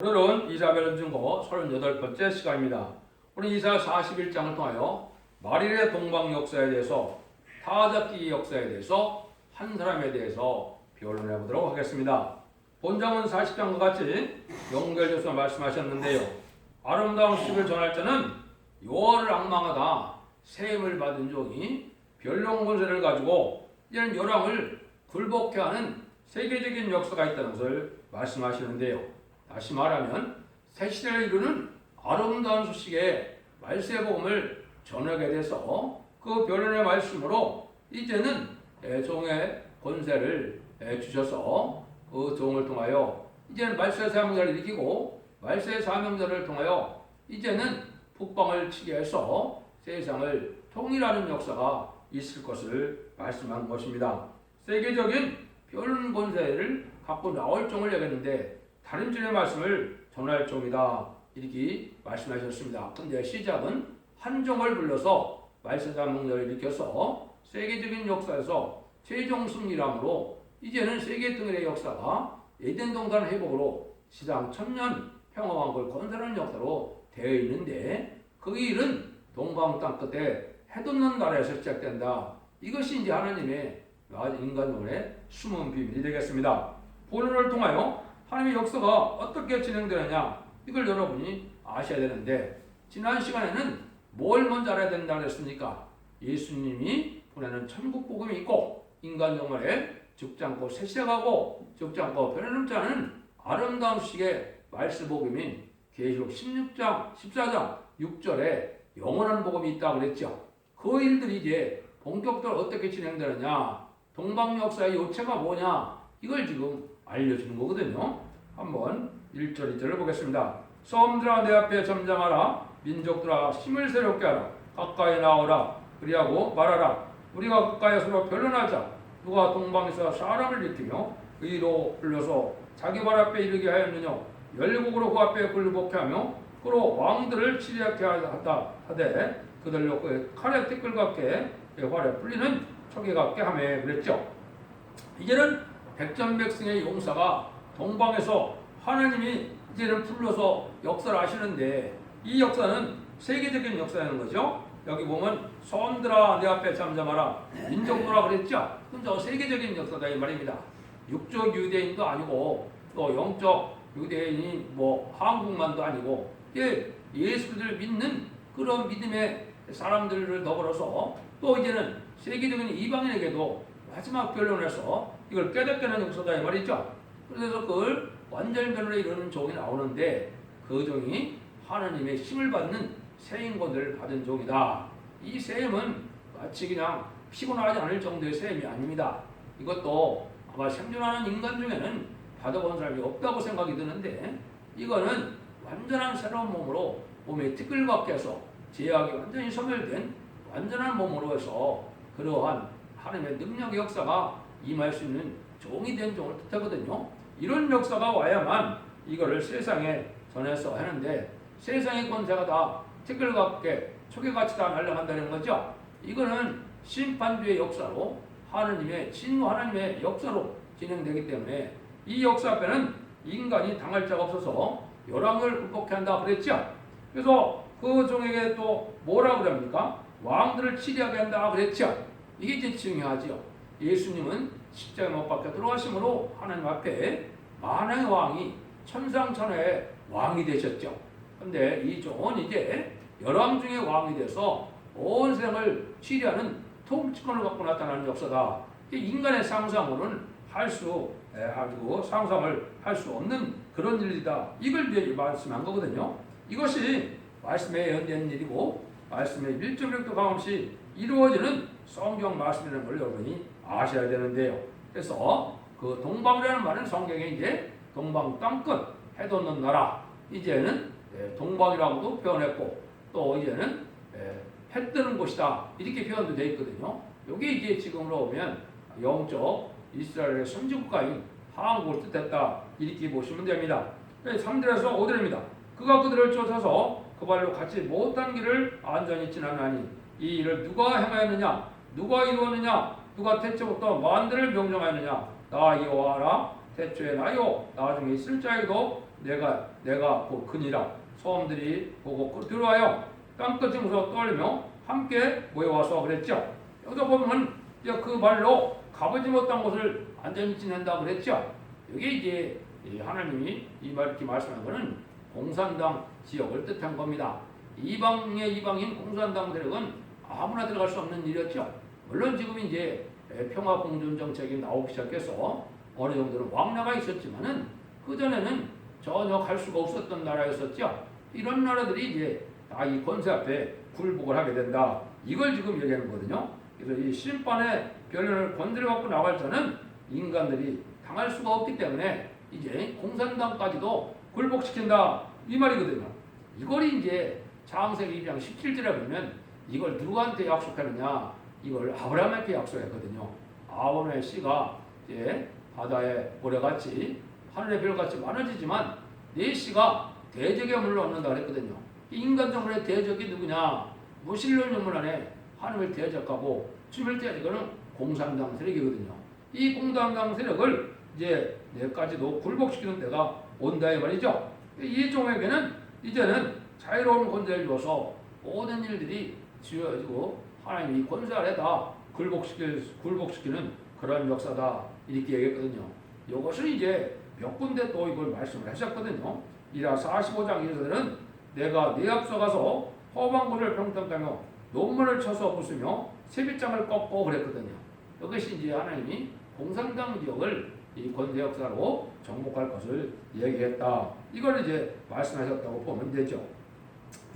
오늘은 이사벨 증거 38번째 시간입니다. 오늘 이사 41장을 통하여 마릴의 동방 역사에 대해서, 타자끼 역사에 대해서, 한 사람에 대해서 변론해 보도록 하겠습니다. 본장은 40장과 같이 연결돼서 말씀하셨는데요. 아름다운 소식을 전할 자는 여호와를 앙망하다 세임을 받은 종이 변론 권세를 가지고 이런 열왕을 굴복해 하는 세계적인 역사가 있다는 것을 말씀하시는데요. 다시 말하면 새 시대를 이루는 아름다운 소식의 말세복음을 전하게 돼서 그 변론의 말씀으로 이제는 종의 권세를 주셔서 그 종을 통하여 이제는 말세 사명자를 일으키고 말세 사명자를 통하여 이제는 북방을 치게 해서 세상을 통일하는 역사가 있을 것을 말씀한 것입니다. 세계적인 변론 권세를 갖고 나올 종을 얘기했는데 다른 주의 말씀을 전할 종이다 이렇게 말씀하셨습니다. 근데 시작은 한 종을 불러서 말세자 명령을 일으켜서 세계적인 역사에서 최종 승리함으로 이제는 세계 통일의 역사가 에덴 동산 회복으로 시장 천년 평화왕국을 건설하는 역사로 되어 있는데 그 일은 동방 땅 끝에 해돋는 나라에서 시작된다. 이것이 이제 하나님의 인간론의 숨은 비밀이 되겠습니다. 본론을 통하여 하나님의 역사가 어떻게 진행되느냐 이걸 여러분이 아셔야 되는데 지난 시간에는 뭘 먼저 알아야 된다고 했습니까? 예수님이 보내는 천국 복음이 있고 인간 영혼에 죽지 않고 새 시작하고 죽지 않고 변함없지 않은 아름다운 식의 말씀 복음인 계시록 16장 14장 6절에 영원한 복음이 있다고 그랬죠. 그 일들이 이제 본격적으로 어떻게 진행되느냐, 동방 역사의 요체가 뭐냐 이걸 지금 알려주는 거거든요. 한번 1절 2절을 보겠습니다. 섬들아 내 앞에 잠잠하라. 민족들아 힘을 새롭게 하라. 가까이 나오라. 그리하고 말하라. 우리가 가까이 서로 변론하자. 누가 동방에서 사람을 일으키며 의로 불러서 자기 발 앞에 이르게 하였느냐. 열국으로 그 앞에 굴복케 하며 그로 왕들을 치리하게 하다 하되 그들로 그 칼의 티끌 같게 활에 풀리는 척이 같게 하며 그랬죠. 이제는 백전백승의 용사가 동방에서 하나님이 이제는 불러서 역사를 하시는데 이 역사는 세계적인 역사라는 거죠. 여기 보면 섬들아 내 앞에 잠잠하라. 민족들아 그랬죠. 근데 세계적인 역사다 이 말입니다. 육적 유대인도 아니고 또 영적 유대인이 한국만도 아니고 예수를 믿는 그런 믿음의 사람들을 더불어서 또 이제는 세계적인 이방인에게도 마지막 변론에서 이걸 깨닫게 하는 역사다 이 말이죠. 그래서 그걸 완전 변론에 이르는 종이 나오는데 그 종이 하나님의 힘을 받는 새 인권들을 받은 종이다. 이 셈은 마치 그냥 피곤하지 않을 정도의 셈이 아닙니다. 이것도 아마 생존하는 인간 중에는 받아본 사람이 없다고 생각이 드는데 이거는 완전한 새로운 몸으로 몸에 티끌 박혀 해서 제약이 완전히 소멸된 완전한 몸으로 해서 그러한 하나님의 능력의 역사가 임할 수 있는 종이 된 종을 뜻하거든요. 이런 역사가 와야만 이거를 세상에 전해서 하는데 세상의 권세가 다 티끌같게 초계같이 다 날아간다는 거죠. 이거는 심판주의 역사로 하나님의 진노 하나님의 역사로 진행되기 때문에 이 역사 앞에는 인간이 당할 자가 없어서 열왕을 극복해야 한다 그랬죠. 그래서 그 종에게 또 뭐라고 그럽니까? 왕들을 치리하게 한다 그랬죠. 이게 이제 중요하죠. 예수님은 십자가에 못 박혀 들어가심으로 하나님 앞에 만왕의 왕이 천상천하의 왕이 되셨죠. 그런데 이 종은 이제 열왕 중에 왕이 돼서 온 세상을 치리하는 통치권을 갖고 나타나는 역사다. 인간의 상상으로는 상상을 할 수 없는 그런 일이다. 이걸 이제 말씀한 거거든요. 이것이 말씀에 연된 일이고 말씀의 밀접력도 강없이 이루어지는 성경 말씀이라는 걸 여러분이 아셔야 되는데요. 그래서 그 동방이라는 말은 성경에 이제 동방 땅끝 해돋는 나라 이제는 동방이라고도 표현했고 또 이제는 해 뜨는 곳이다 이렇게 표현도 되어 있거든요. 여기 이제 지금으로 보면 영적 이스라엘의 선지국가인 한국을 뜻했다 이렇게 보시면 됩니다. 3절에서 5절입니다. 그가 그들을 쫓아서 그 발로 같이 못한 길을 안전히 지나나니 이 일을 누가 행하였느냐 누가 이루었느냐 누가 태초부터 만들을 명령하였느냐 나 여호와라 태초에 나요 나중에 있을 자에도 내가 곧 그니라. 소음들이 보고 들어와요. 땅끝으로 떠올리며 함께 모여와서 그랬죠. 여기서 보면 이제 그 말로 가보지 못한 곳을 안전히 지낸다 그랬죠. 여기 이제 하나님이 이렇게 말씀한 것은 공산당 지역을 뜻한 겁니다. 이방인 공산당 세력은 아무나 들어갈 수 없는 일이었죠. 물론 지금 이제 평화 공존 정책이 나오기 시작해서 어느 정도는 왕래가 있었지만은 그 전에는 전혀 갈 수가 없었던 나라였었죠. 이런 나라들이 이제 다 이 권세 앞에 굴복을 하게 된다. 이걸 지금 얘기하는 거거든요. 그래서 이 심판의 변론을 권세를 갖고 나갈 자는 인간들이 당할 수가 없기 때문에 이제 공산당까지도 굴복시킨다 이 말이거든요. 이걸 이제 창세기 2장 17절에 보면 이걸 누구한테 약속하느냐? 이걸 아브라함에게 약속했거든요. 아브라함의 씨가 이제 바다의 모래같이 하늘의 별같이 많아지지만 네 씨가 대적에 물러 얻는다 그랬거든요. 인간적으로의 대적이 누구냐? 무신론 영문 안에 하나님을 대적하고 주님을 대적하는 공산당 세력이거든요. 이 공산당 세력을 이제 내까지도 굴복시키는 때가 온다 이 말이죠. 이 종에게는 이제는 자유로운 권세를 줘서 모든 일들이 지어지고 하나님이 권세 아래 다 굴복시키는 그런 역사다 이렇게 얘기했거든요. 이것을 이제 몇 군데 또 이걸 말씀을 하셨거든요. 이라 45장 1절은 내가 네 앞서 가서 허방군을 평탄하며 논문을 쳐서 부수며 세빛장을 꺾고 그랬거든요. 이것이 이제 하나님이 공산당 지역을 이 권세 역사로 정복할 것을 얘기했다. 이걸 이제 말씀하셨다고 보면 되죠.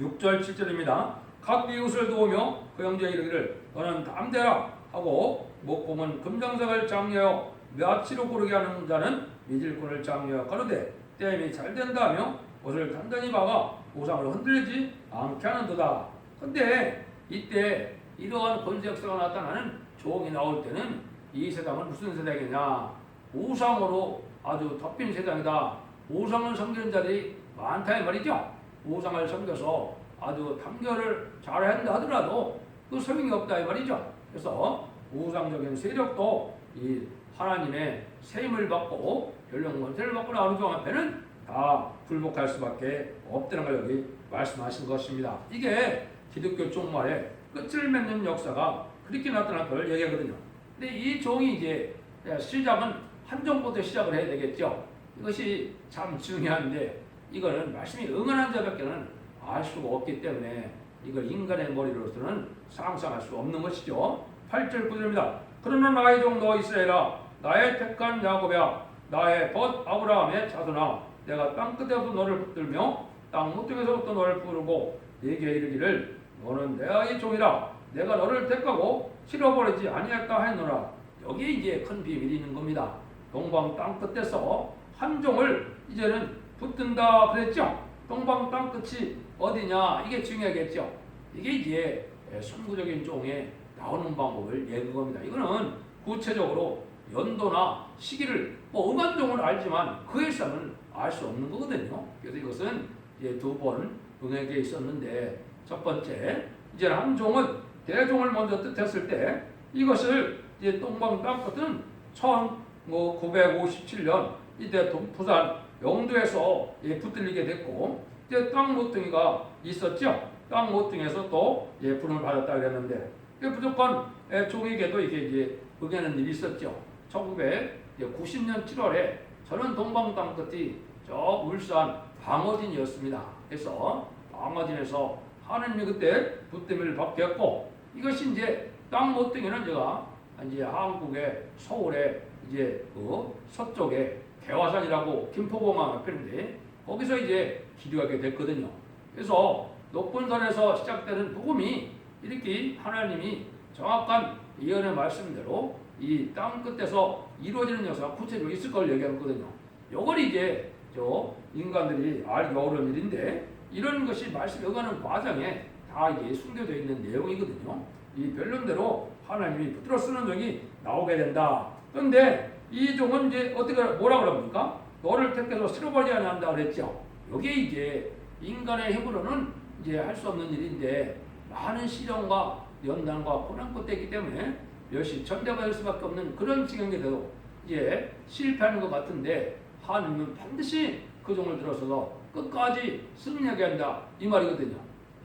6절 7절입니다. 각 이웃을 도우며 그 형제에 이르기를 너는 담대라 하고 목공은 금장석을 장려하여 묘치로 고르게 하는 자는 미질꾼을 장려하여 가로되 땜이 잘 된다 하며 옷을 단단히 박아 우상을 흔들리지 않게 하는도다. 근데 이때 이러한 권세 역사가 나타나는 종이 나올 때는 이 세상은 무슨 세상이냐? 우상으로 아주 덮인 세상이다. 우상을 섬기는 자들이 많다 이 말이죠. 우상을 섬겨서 아주 단결을 잘한다 하더라도 그 소용이 없다 이 말이죠. 그래서 우상적인 세력도 이 하나님의 세임을 받고 변론 권세를 받고 나오는 종 앞에는 다 굴복할 수밖에 없다는 걸 여기 말씀하신 것입니다. 이게 기독교 종말의 끝을 맺는 역사가 그렇게 나타날 걸 얘기하거든요. 근데 이 종이 이제 시작은 한 종부터 시작을 해야 되겠죠. 이것이 참 중요한데 이거는 말씀이 응원한 자밖에는 알 수가 없기 때문에 이걸 인간의 머리로서는 상상할 수 없는 것이죠. 8절 9절입니다. 그러나 나의 종 너 이스라엘아 나의 택한 야곱이야 나의 벗 아브라함의 자손아 내가 땅끝에서부터 너를 붙들며 땅 모퉁이에서부터 너를 부르고 네게 이르기를 너는 내의 종이라 내가 너를 택하고 실어버리지 아니할까 했노라. 여기에 이제 큰 비밀이 있는 겁니다. 동방 땅끝에서 한 종을 이제는 붙든다 그랬죠. 동방 땅끝이 어디냐 이게 중요하겠죠. 이게 이제 선구적인 종에 나오는 방법을 얘기한 겁니다. 이거는 구체적으로 연도나 시기를 음한 종은 알지만 그 일상은 알 수 없는 거거든요. 그래서 이것은 이제 두 번 응하게 있었는데 첫 번째 이제 한 종은 대종을 먼저 뜻했을 때 이것을 이제 동방 땅끝은 1957년 이때 부산 영도에서 붙들리게 됐고 이제 땅 모퉁이가 있었죠. 땅 모퉁이에서 또 부름을 받았다 그랬는데 무조건 종에게도 이게 이제 응하는 일이 있었죠. 1990년 7월에 저는 동방 땅끝이 저 울산 방어진이었습니다. 그래서 방어진에서 하느님이 그때 붙듦을 받게 했고 이것이 이제 땅 모퉁이는 제가 이제 한국의 서울에 이제 그 서쪽에 개화산이라고 김포공항 옆인데 거기서 이제 기도하게 됐거든요. 그래서 높은 산에서 시작되는 복음이 이렇게 하나님이 정확한 예언의 말씀대로 이 땅 끝에서 이루어지는 역사가 구체적으로 있을 걸 얘기하거든요. 이걸 이제 저 인간들이 알기 어려운 일인데 이런 것이 말씀에 응하는 과정에 다 이게 숨겨져 있는 내용이거든요. 이 변론대로 하나님이 붙들어 쓰는 종이 나오게 된다. 그런데 이 종은 이제 어떻게 뭐라 그럽니까? 너를 택해서 쓸어버리지 않는다 그랬죠. 이게 이제 인간의 힘으로는 이제 할 수 없는 일인데 많은 시련과 연단과 고난 끝에 있기 때문에 몇시 천대받을 수밖에 없는 그런 지경에도 이제 실패하는 것 같은데 하나님은 반드시 그 종을 들어서서 끝까지 승리하게 한다 이 말이거든요.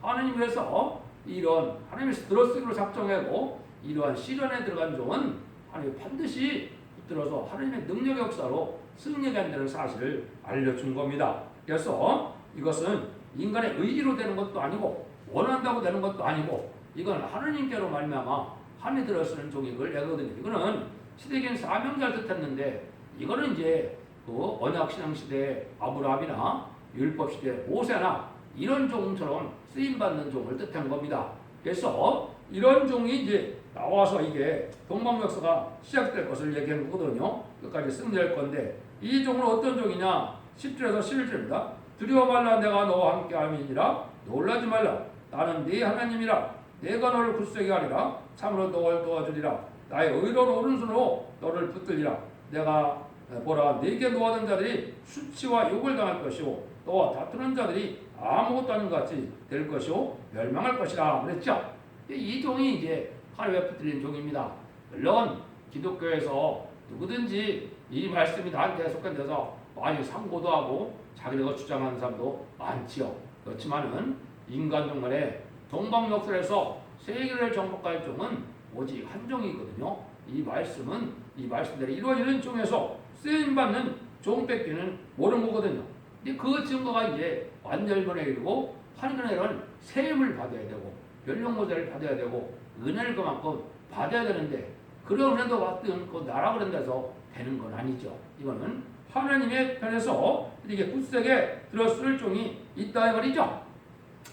하나님께서 이런 하나님께서 들어쓰기로 작정하고 이러한 시련에 들어간 종은 하나님이 반드시 붙들어서 하나님의 능력 역사로 승리하게 한다는 사실을 알려준 겁니다. 그래서 이것은 인간의 의지로 되는 것도 아니고 원한다고 되는 것도 아니고 이건 하나님께로 말미암아 하나님이 들어쓰는 종이 걸 얘기거든요. 이거는 시대적인 사명자를 뜻했는데 이거는 이제 그 언약신앙 시대의 아브라함이나 율법 시대 모세나 이런 종처럼 쓰임받는 종을 뜻한 겁니다. 그래서 이런 종이 이제 나와서 이게 동방역사가 시작될 것을 얘기하는 거거든요. 끝까지 승리할 건데 이 종은 어떤 종이냐? 10절에서 11절입니다. 두려워 말라 내가 너와 함께 함이니라 놀라지 말라 나는 네 하나님이라 내가 너를 굳세게 하리라 참으로 너를 도와주리라 나의 의로운 오른손으로 너를 붙들리라 내가 보라 네게 노하던 자들이 수치와 욕을 당할 것이고 너와 다투는 자들이 아무것도 아닌 것 같이 될 것이고 멸망할 것이라 그랬죠. 이 종이 이제 하나님의 붙들린 종입니다. 물론 기독교에서 누구든지 이 말씀이 나한테 속한데서 많이 상고도 하고 자기가 주장하는 사람도 많지요. 그렇지만은 인간 종간에 동방 역설에서 세계를 정복할 종은 오직 한 종이거든요. 이 말씀대로 이루어지는 종에서 쓰임받는 종밖에는 모르는 거거든요. 근데 그 증거가 이제 완전변에 이르고 하늘은 세임을 받아야 되고 연령모자를 받아야 되고 은혜를 그만큼 받아야 되는데 그런 은혜도 받든 그 나라 그런 데서 되는 건 아니죠. 이거는 하나님의 편에서 이렇게 굳세게 들어쓸 종이 있다 이 말이죠.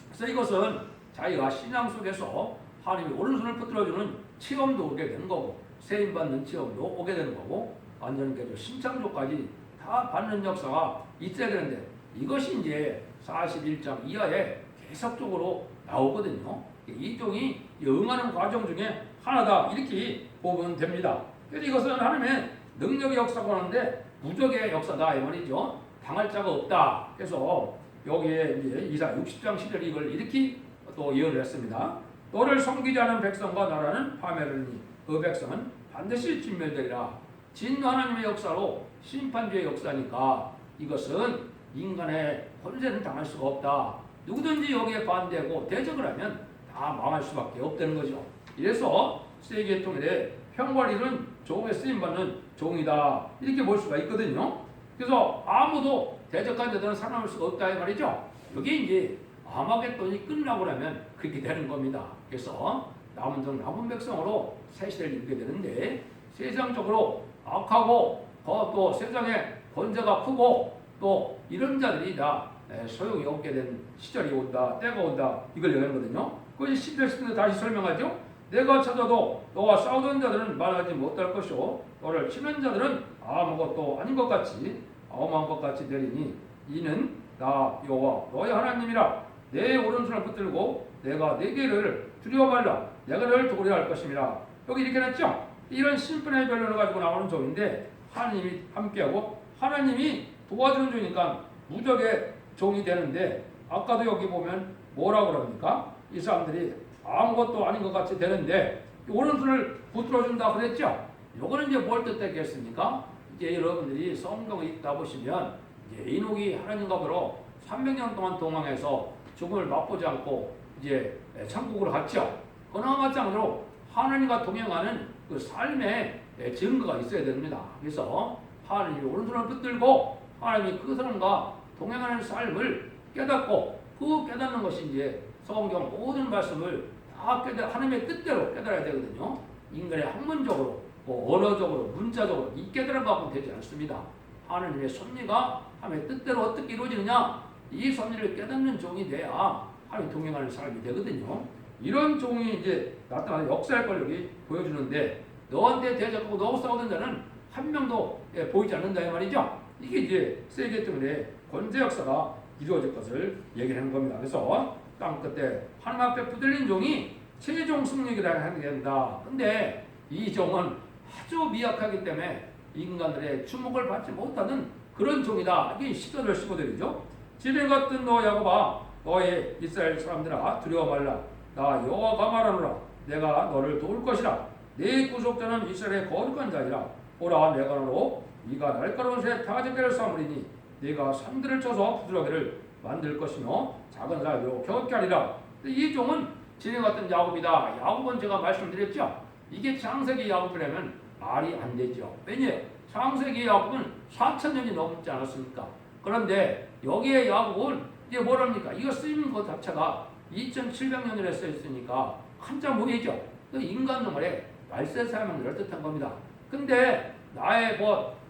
그래서 이것은 자기가 신앙 속에서 하나님의 오른손을 붙들어주는 체험도 오게 되는 거고 세임받는 체험도 오게 되는 거고 완전히 신창조까지 다 받는 역사가 있어야 되는데 이것이 이제 41장 이하에 계속적으로 나오거든요. 이 종이 응하는 과정 중에 하나다 이렇게 보면 됩니다. 그래서 이것은 하나님의 능력의 역사가 하는데 무적의 역사다 이 말이죠. 당할 자가 없다. 그래서 여기에 이제 이사 60장 10절 이걸 이렇게 또 예언을 했습니다. 너를 섬기지 않은 백성과 나라는 파멸하니 그 백성은 반드시 진멸되리라. 진노 하나님의 역사로 심판주의 역사니까 이것은 인간의 권세는 당할 수가 없다. 누구든지 여기에 반대하고 대적을 하면 다 망할 수밖에 없다는 거죠. 이래서 세계 통일에 평화를 이룬 종에 쓰임받는 종이다 이렇게 볼 수가 있거든요. 그래서 아무도 대적한 자들은 살아남을 수가 없다 이 말이죠. 여기 이제 아마겟돈이 끝나고 나면 그렇게 되는 겁니다. 그래서 남은 백성으로 새 시대를 이루게 되는데 세상적으로 악하고 또 세상에 권세가 크고 또 이런 자들이 다 소용이 없게 된 시절이 온다 때가 온다 이걸 얘기하거든요. 그 10절 10절 다시 설명하죠. 내가 찾아도 너와 싸우던 자들은 말하지 못할 것이요 너를 치는 자들은 아무것도 아닌 것 같이 아무한 것 같이 되리니 이는 나 여호와 너의 하나님이라 내 오른손을 붙들고 내가 네 길을 두려워 말라 내가 너를 도우려 할 것임이라. 여기 이렇게 했죠. 이런 심판의 변론을 가지고 나오는 종인데 하나님이 함께하고 하나님이 도와주는 종이니까 무적의 종이 되는데 아까도 여기 보면 뭐라고 그럽니까? 이 사람들이 아무것도 아닌 것 같이 되는데 오른손을 붙들어준다 그랬죠. 요거는 이제 뭘 뜻했겠습니까? 이제 여러분들이 성경을 읽다 보시면 이제 에녹이 하나님과 더불어 300년 동안 동행해서 죽음을 맛보지 않고 이제 천국으로 갔죠. 그나마 마찬가지로 하나님과 동행하는 그 삶의 증거가 있어야 됩니다. 그래서 하나님이 오른손을 붙들고 하나님이 그 사람과 동행하는 삶을 깨닫고 그 깨닫는 것이 이제 성경 모든 말씀을 다 하나님의 뜻대로 깨달아야 되거든요. 인간의 학문적으로 언어적으로 문자적으로 이 깨달음 갖고 되지 않습니다. 하나님의 섭리가 하나님의 뜻대로 어떻게 이루어지느냐 이 섭리를 깨닫는 종이 돼야 하나님 동행하는 사람이 되거든요. 이런 종이 이제 나타나는 역사의 권력이 보여주는데 너한테 대적하고 너하고 싸우던 자는 한 명도 보이지 않는다 이 말이죠. 이게 이제 세계 때문에 권세 역사가 이루어질 것을 얘기하는 겁니다. 그래서 땅 끝에 하나님 앞에 붙들린 종이 최종 승리를 하게 된다. 근데 이 종은 아주 미약하기 때문에 인간들의 주목을 받지 못하는 그런 종이다. 이게 10절을 15절이죠. 지금 같은 너 야곱아 너의 이스라엘 사람들아 두려워 말라. 나 여호와가 말하노라. 내가 너를 도울 것이라. 네 구속자는 이스라엘의 거룩한 자이라. 보라 내가 너로 네가 날카로운 새 타작대를 삼으리니 네가 산들을 쳐서 부스러기를 만들 것이며 작은 사람도 격게 하리라. 이 종은 지네 같은 야곱이다. 야곱은 제가 말씀드렸죠. 이게 창세기 야곱이라면 말이 안 되죠. 왜냐하면 창세기 야곱은 4,000년이 넘지 않았습니까? 그런데 여기에 야곱은 이제 뭐랍니까? 이거 쓰이는 것 자체가 2,700년을 써 있으니까 한자 무게죠. 인간 놈의 말세 사명을 뜻한 겁니다. 근데 나의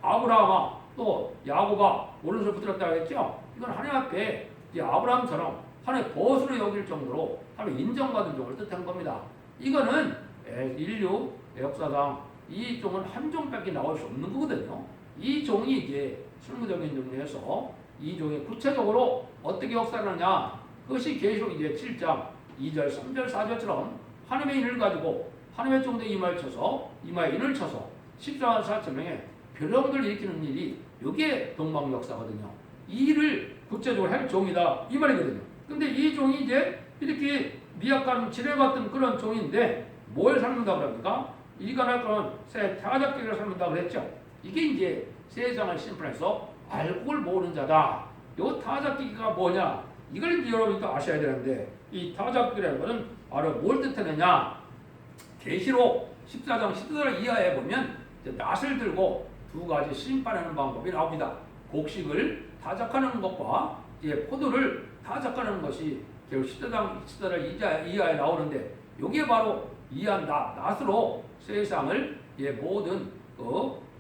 아브라함아 또 야곱아 오른손 붙들었다 했죠. 이건 하나님 앞에 아브라함처럼 하나의 보수로 여길 정도로 하나님 인정받은 종을 뜻한 겁니다. 이거는 인류 역사상 이 종은 한 종밖에 나올 수 없는 거거든요. 이 종이 이제 실무적인 종에서 이 종이 구체적으로 어떻게 역사를 하냐, 그것이 계시록 이제 7장 2절, 3절, 4절처럼 하나님의 인을 가지고 하나님의 종대 이마에 쳐서 이마에 인을 쳐서 14만 4천 명의 변형들을 일으키는 일이 이게 동방 역사거든요. 이 일을 구체적으로 할 종이다 이 말이거든요. 근데 이 종이 이제 이렇게 미약한 지뢰 같은 그런 종인데 뭘 삶는다고 합니까? 이간할 그런 새 타작기를 삶는다고 그랬죠. 이게 이제 세상을 심판해서 알곡을 모으는 자다. 요 타작기가 뭐냐? 이걸 이제 여러분이 아셔야 되는데 이 타작기라는 것은 바로 뭘 뜻하느냐? 계시록 14장 14절 이하에 보면 낫을 들고 두 가지 심판하는 방법이 나옵니다. 곡식을 타작하는 것과 이제 포도를 타작하는 것이 결국 14장 14절 이하에 나오는데 이게 바로 이한 낫으로 세상을 모든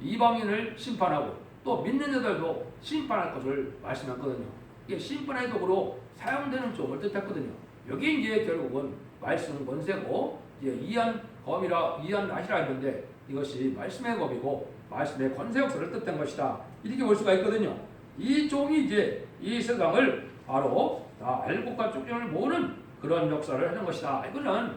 이방인을 심판하고 또 믿는 자들도 심판할 것을 말씀했거든요. 이게 심판의 도구로 사용되는 종을 뜻했거든요. 여기 이제 결국은 말씀 권세고 이한 낫이라 했는데 이것이 말씀의 법이고 말씀의 권세 역사를 뜻한 것이다. 이렇게 볼 수가 있거든요. 이 종이 이제 이 세상을 바로 다 알곡과 쪽정을 모으는 그런 역사를 하는 것이다. 이거는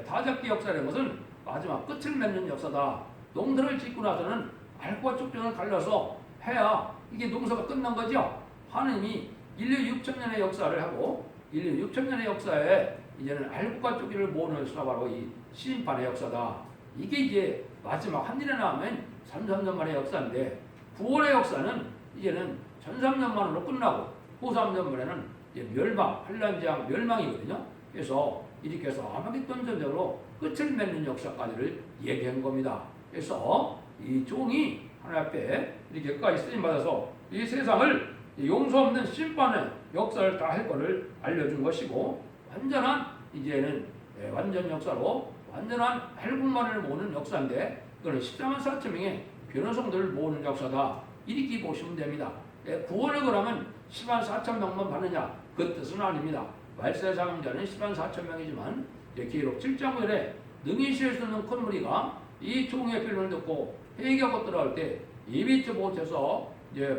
타작기 역사라는 것은 마지막 끝을 맺는 역사다. 농사를 짓고 나서는 알곡과 쪽정을 갈려서 해야 이게 농사가 끝난 거죠. 하느님이 인류 6,000년의 역사를 하고 인류 6,000년의 역사에 이제는 알곡과 쪽지를 모으는 수가 바로 이 심판의 역사다. 이게 이제 마지막 한일에 나오면 3,000년 만의 역사인데 구원의 역사는 이제는 1,300년 만으로 끝나고 후 3년 만에는 이제 멸망, 환란재앙 멸망이거든요. 그래서 이렇게 해서 아마겟돈 전쟁으로 끝을 맺는 역사까지를 얘기한 겁니다. 그래서 이 종이 하나님 앞에 이렇게 끝까지 쓰임 받아서 이 세상을 용서 없는 심판의 역사를 다 할 것을 알려준 것이고 완전한 이제는 완전 역사로 완전한 할국만을 모으는 역사인데 그건 14만 4천 명의 변호성들을 모으는 역사다. 이렇게 보시면 됩니다. 구원을 그러면 10만 4천 명만 받느냐 그 뜻은 아닙니다. 말세 사명자는 10만 4천 명이지만 기록 7장 9절에 능히 쉴 수 있는 큰 무리가 이 종의 필요를 듣고 회개하고 들어갈 때 예비치 못해서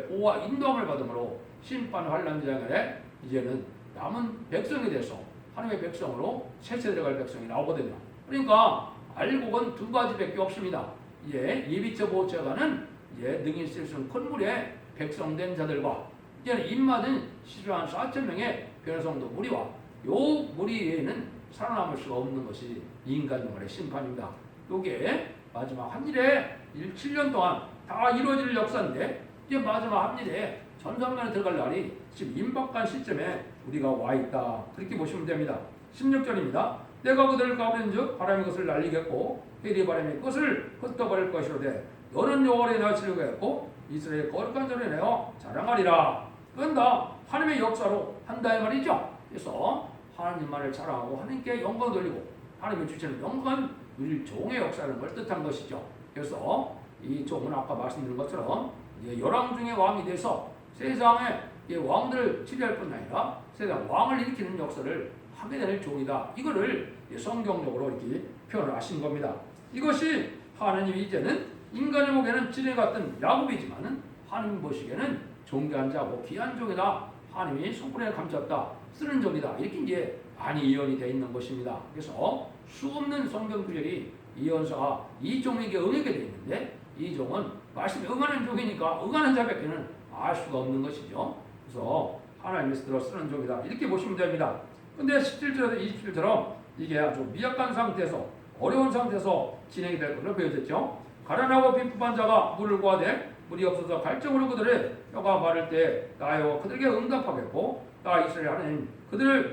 보호와 인도함을 받음으로 심판 환란장에 이제는 남은 백성이 돼서 하나님의 백성으로 셋에 들어갈 백성이 나오거든요. 그러니까 알곡은 두 가지밖에 없습니다. 예비처 보호처가는 능히 쓸 수 있는 큰 무리의 백성된 자들과 이제는 입맞은 10만 4천 명의 변호성도 무리와 요 무리에는 살아남을 수가 없는 것이 인간의 심판입니다. 요게 마지막 한일에 7년 동안 다 이루어질 역사인데 이제 마지막 한일에 전성면에 들어갈 날이 지금 임박한 시점에 우리가 와 있다. 그렇게 보시면 됩니다. 16절입니다. 내가 그들을 가버린즉 바람이 그것을 날리겠고 해리 바람이 그것을 흩어버릴 것이로되 너는 여호와의 날씨를 했고 이스라엘 거룩한 전에 내어 자랑하리라. 그건 다 하나님의 역사로 한다 이 말이죠. 그래서 하나님만을 자랑하고 하나님께 영광 돌리고 하나님의 주시는 영광 누릴 종의 역사라는 걸 뜻한 것이죠. 그래서 이 종은 아까 말씀드린 것처럼 열왕 중에 왕이 돼서 세상의 왕들을 치료할 뿐 아니라 세상 왕을 일으키는 역사를 하게 되는 종이다. 이거를 성경적으로 이렇게 표현을 하신 겁니다. 이것이 하나님이 이제는 인간이 보기에는 지뢰 같은 야곱이지만은 하나님 보시기에는 존귀한 자고 귀한 종이다. 하나님이 손가락에 감췄다. 쓰는 종이다. 이렇게 이제 많이 예언이 되어 있는 것입니다. 그래서 수없는 성경 구절이 이 연서가 이 종에게 응하게 되어 있는데 이 종은 말씀에 응하는 종이니까 응하는 자밖에는 알 수가 없는 것이죠. 그래서 하나님께서 들어 쓰는 종이다. 이렇게 보시면 됩니다. 근데 17절에서 27절처럼 이게 아주 미약한 상태에서 어려운 상태에서 진행이 될 것으로 보여졌죠. 가난하고 빈부한 자가 물을 구하되 불이 없어서 갈증으로 그들의 뼈가 마를 때 나여 그들에게 응답하겠고 나 이스라엘 하나님 그들을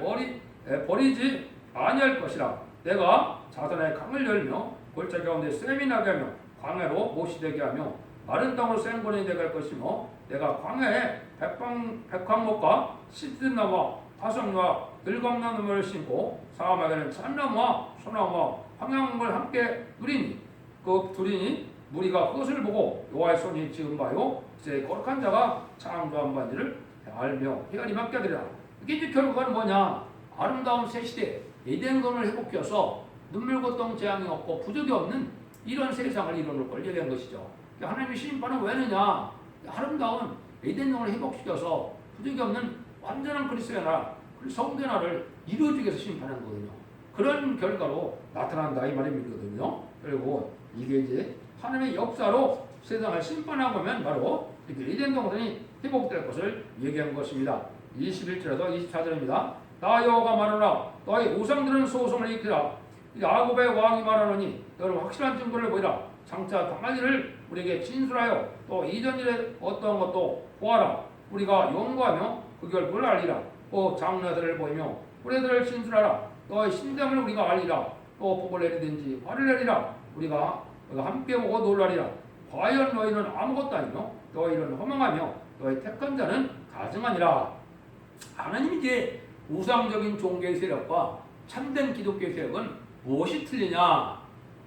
버리지 아니할 것이라. 내가 자손의 강을 열며 골짜 가운데 샘이 나게 하며 광야로 못이 되게 하며 마른 땅으로 생곤이 되게 할 것이며 내가 광야에 백황목과 시드나무와 화석나무와 들감나무를 심고 사막에는 참나무와 소나무와 황양을 함께 누리니 그 두리니 무리가 그것을 보고 여호와의 손이 지은 바요 제 거룩한 자가 창조한 바인지를 알며 희한히 맡겨드리라. 이게 이제 결과는 뭐냐? 아름다운 새 시대 에덴권을 회복해서 눈물 고통 재앙이 없고 부족이 없는 이런 세상을 이루는 걸 얘기한 것이죠. 하나님의 심판은 왜 하느냐? 아름다운 에덴권을 회복시켜서 부족이 없는 완전한 그리스도의 나라, 성도의 나라를 이루어주기 위해서 심판하는 거거든요. 그런 결과로 나타난다 이 말이거든요. 그리고 이게 이제 하나님의 역사로 세상을 심판하고 보면 바로 에덴 동산이 회복될 것을 얘기한 것입니다. 21절에서 24절입니다. 나 여호와가 말하노라 너희 우상들은 소송을 일으키라. 야곱의 왕이 말하노니 너는 확실한 증거를 보이라. 장차 당할 일을 우리에게 진술하여 또 이전 일에 어떠한 것도 보아라. 우리가 연구하며 그 결과를 알리라. 또 장래들을 보이며 우리들을 진술하라. 너의 신장을 우리가 알리라. 또 복을 내리든지 화를 내리라. 우리가 함께 보고 놀라리라. 과연 너희는 아무것도 아니며 너희는 허망하며 너희 택한 자는 가증하니라. 하나님이 이제 우상적인 종교의 세력과 참된 기독교의 세력은 무엇이 틀리냐?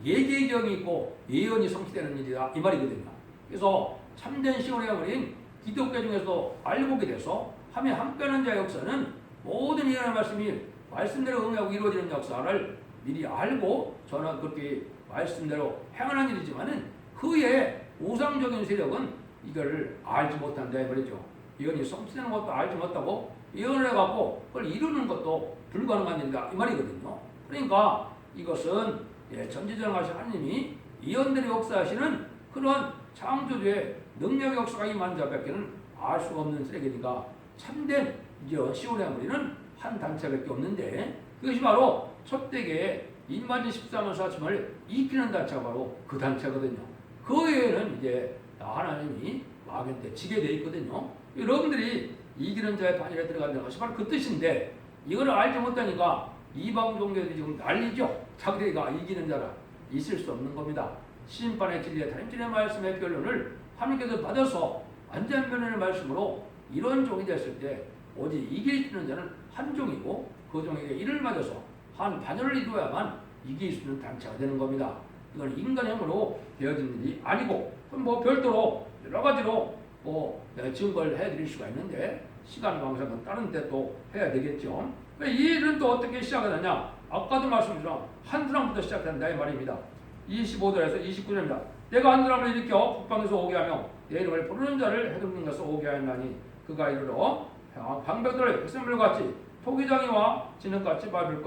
예제경이 있고 예언이 성취되는 일이다 이 말이거든요. 그래서 참된 시온의 어머니인 기독교 중에서도 알고 보게 돼서 함에 함께하는 자의 역사는 모든 예언의 말씀이 말씀대로 응하고 이루어지는 역사를 미리 알고 저는 그렇게 말씀대로 행하는 일이지만은 그의 우상적인 세력은 이걸 알지 못한다 이 말이죠. 예언이 성취되는 것도 알지 못하고 예언을 해갖고 그걸 이루는 것도 불가능한 일이다 이 말이거든요. 그러니까 이것은 전지전능하신 하나님이 예언대로 역사하시는 그런 창조주의 능력의 역사가 임한 자밖에는 알 수가 없는 세력이니까 참된 시온의 어머니는 한 단체밖에 없는데 그것이 바로 첫 대계의 임마지 14만 4천을 익히는 단체가 바로 그 단체거든요. 그 외에는 이제 하나님이 마귀 때 지게 돼 있거든요. 여러분들이 이기는 자의 반열에 들어간다는 것이 바로 그 뜻인데 이걸 알지 못하니까 이방 종교들이 지금 난리죠. 자기가 이기는 자라 있을 수 없는 겁니다. 심판의 진리의 다림질의 말씀의 결론을 하나님께서 받아서 완전 변론의 말씀으로 이런 종이 됐을 때 오직 이길 수 있는 자는 한 종이고 그 종에게 이를 맞아서 한 반열을 이루어야만 이길 수 있는 단체가 되는 겁니다. 이건 인간의 힘으로 되어진 일이 아니고 별도로 여러 가지로 증거를 해드릴 수가 있는데 시간 관계상 다른 데 또 해야 되겠죠. 이 일은 또 어떻게 시작하느냐? 아까도 말씀드린 한 사람부터 시작된다 이 말입니다. 25절에서 29절입니다. 내가 한 사람을 일으켜 북방에서 오게 하며 내 이름을 부르는 자를 해동는 것을 오게 하였나니 그가 이르러 방백들을 햇샘물같이 토기장이와 진흙같이 밟을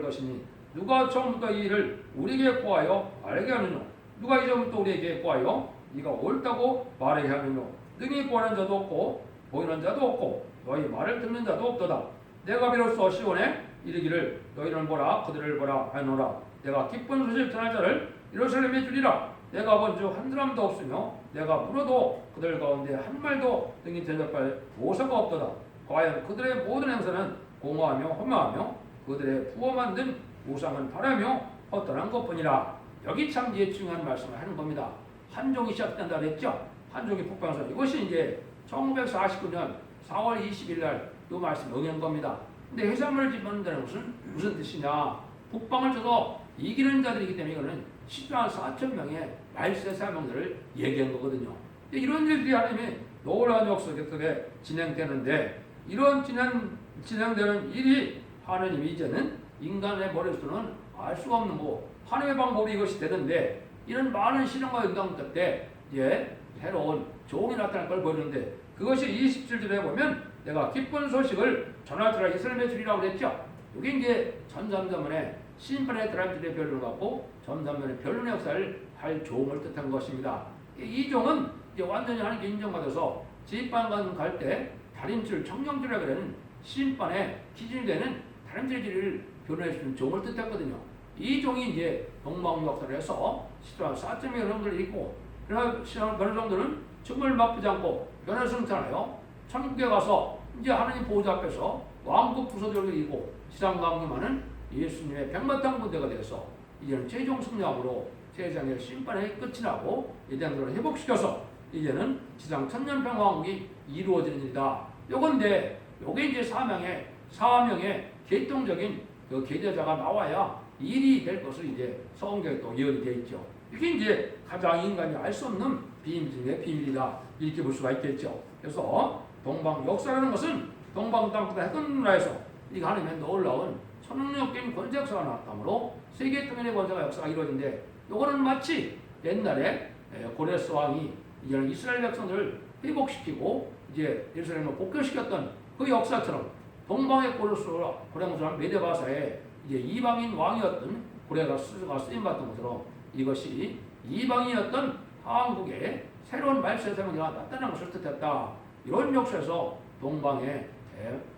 것이니 누가 처음부터 이 일을 우리에게 고하여 알게 하느냐? 누가 이전부터 우리에게 고하여 네가 옳다고 말하게 하느냐? 능히 고하는 자도 없고 보이는 자도 없고 너희 말을 듣는 자도 없도다. 내가 비로소 시온에 이르기를 너희는 보라 그들을 보라 하노라. 내가 기쁜 소식 전할 자를 예루살렘에 주리라. 내가 본 적 한 사람도 없으며 내가 물어도 그들 가운데 한 말도 능히 대접할 모사가 없도다. 과연 그들의 모든 행사는 공허하며 험하며 그들의 부어 만든 우상은 바라며 헛되는 것뿐이라. 여기 참 중요한 말씀을 하는 겁니다. 한종이 시작된다 그랬죠. 한종이 북방에서 이것이 이제 1949년 4월 20일 날 이 말씀 응한 겁니다. 근데 해산물을 집어넣는다는 것은 무슨 뜻이냐? 북방을 쳐서 이기는 자들이기 때문에 이거는 14만 4천 명의 말세 사명들을 얘기한 거거든요. 이런 일들이 하나님의 놀라운 역사 속에 진행되는데 이런 진행되는 일이 하나님이 이제는 인간의 머릿수는 알 수가 없는 거고 하나님의 방법이 이것이 되는데 이런 많은 신앙과 연관 끝에 이제 새로운 종이 나타날 걸 보이는데 그것이 27절에 보면 내가 기쁜 소식을 전할 자라 이스라엘에 주리라고 그랬죠. 이게 이제 전삼전문의 심판의 다림질의 변론을 갖고 전삼전의 변론의 역사를 할 종을 뜻한 것입니다. 이 종은 이제 완전히 하나님께 인정받아서 지휘반 갈 때 다림질 청정질이라고 하는 심판의 기준이 되는 다림질을 변호해 주는 종을 뜻했거든요. 이 종이 이제 동방 역사를 해서 시도한 4.2 여러분들이 있고 그러나 변호성들은 춤을 맛보지 않고 변화승천하여 천국에 가서 이제 하나님 보호자 앞에서 왕국 부서들을 이기고 지상 강림하는 예수님의 백마땅 군대가 되어서 이제는 최종 승리함으로 세상의 심판의 끝이 나고 이대들을 회복시켜서 이제는 지상 천년평화왕국이 이루어지는 일이다. 요건데 요게 이제 사명의 계통적인 그 계제자가 나와야 일이 될 것을 이제 성경에 또 예언이 되어 있죠. 이게 이제 가장 인간이 알 수 없는 비밀 중의 비밀이다. 이렇게 볼 수가 있겠죠. 그래서 동방 역사라는 것은 동방 땅보다 해군 나라에서 이 하나님의 놀라운 천능력적인 권세 역사가 나왔다므로 세계 통일의 권세가 역사가 이루어진데 요거는 마치 옛날에 고레스 왕이 이제는 이스라엘 백성들을 회복시키고 이제 예루살렘을 복교시켰던 그 역사처럼 동방의 고레스랑 메데바사에 이제 이방인 왕이었던 고레스가 쓰임받던 것처럼 이것이 이방인이었던 한국의 새로운 말세상이 나타난 것을 뜻했다. 이런 역사에서 동방의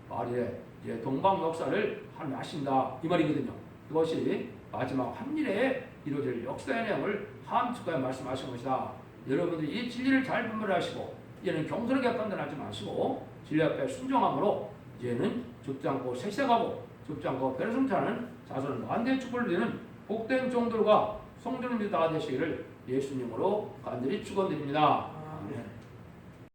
말에 이제 동방 역사를 하신다 이 말이거든요. 이것이 마지막 한일에 이루어질 역사의 내용을 함축하여 말씀하신 것이다. 여러분들이 이 진리를 잘 분별하시고 이제는 경솔하게 판단하지 마시고 진리 앞에 순종함으로 이제는 죽지 않고 세세가고 죽지 않고 배승차는 자손 완대의 축복을 누리는 복된 종들과 성도님들이 다 되시기를 예수님으로 간절히 축원드립니다. 아멘.